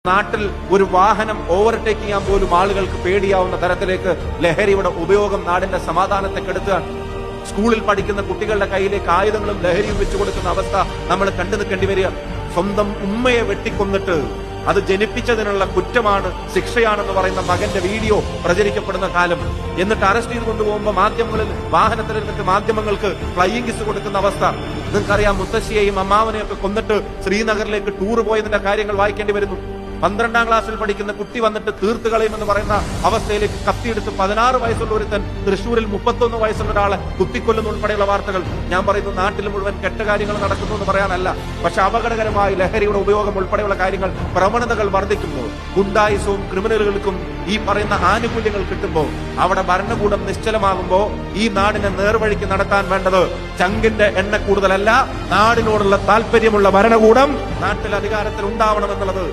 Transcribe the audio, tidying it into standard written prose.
നാട്ടിൽ ഒരു വാഹനം ഓവർടേക്ക് ചെയ്യാൻ പോലും ആളുകൾക്ക് പേടിയാവുന്ന തരത്തിലേക്ക് ലഹരിയുടെ ഉപയോഗം നാടിന്റെ സമാധാനത്തെ കെടുത്തുകയാണ്. സ്കൂളിൽ പഠിക്കുന്ന കുട്ടികളുടെ കയ്യിലേക്ക് ആയുധങ്ങളും ലഹരിയും വെച്ചു കൊടുക്കുന്ന അവസ്ഥ നമ്മൾ കണ്ടു നിൽക്കേണ്ടി വരിക. സ്വന്തം ഉമ്മയെ വെട്ടിക്കൊന്നിട്ട് അത് ജനിപ്പിച്ചതിനുള്ള കുറ്റമാണ്, ശിക്ഷയാണെന്ന് പറയുന്ന മകന്റെ വീഡിയോ പ്രചരിക്കപ്പെടുന്ന കാലം. എന്നിട്ട് അറസ്റ്റ് ചെയ്ത് കൊണ്ടുപോകുമ്പോൾ മാധ്യമങ്ങളിൽ വാഹനത്തിലിരുന്നിട്ട് മാധ്യമങ്ങൾക്ക് ഫ്ലൈയിങ് കിസ് കൊടുക്കുന്ന അവസ്ഥ. നിങ്ങൾക്കറിയാം, മുത്തശ്ശിയെയും അമ്മാവനെയും ഒക്കെ കൊന്നിട്ട് ശ്രീനഗറിലേക്ക് ടൂർ പോയതിന്റെ കാര്യങ്ങൾ വായിക്കേണ്ടി വരുന്നു. 12ാം ക്ലാസ്സിൽ പഠിക്കുന്ന കുട്ടി വന്നിട്ട് തീർത്ത് കളയുമെന്ന് പറയുന്ന അവസ്ഥയിലേക്ക് കത്തിയെടുത്ത് 16 വയസ്സുള്ള ഒരുത്തൻ തൃശ്ശൂരിൽ 31 വയസ്സുള്ള ഒരാളെ കുത്തിക്കൊല്ലുന്ന ഉൾപ്പെടെയുള്ള വാർത്തകൾ. ഞാൻ പറയുന്നു, നാട്ടിൽ മുഴുവൻ കെട്ടകാര്യങ്ങൾ നടക്കുന്നു എന്ന് പറയാനല്ല, പക്ഷെ അപകടകരമായി ലഹരിയുടെ ഉപയോഗം ഉൾപ്പെടെയുള്ള കാര്യങ്ങൾ, പ്രവണതകൾ വർദ്ധിക്കുമ്പോൾ, ഗുണ്ടായിസവും ക്രിമിനലുകൾക്കും ഈ പറയുന്ന ആനുകൂല്യങ്ങൾ കിട്ടുമ്പോൾ, അവിടെ ഭരണകൂടം നിശ്ചലമാകുമ്പോൾ ഈ നാടിനെ നേർവഴിക്ക് നടത്താൻ വേണ്ടത് ചങ്കിന്റെ എണ്ണ കൂടുതലല്ല, നാടിനോടുള്ള താല്പര്യമുള്ള ഭരണകൂടം നാട്ടിൽ അധികാരത്തിൽ ഉണ്ടാവണമെന്നുള്ളത്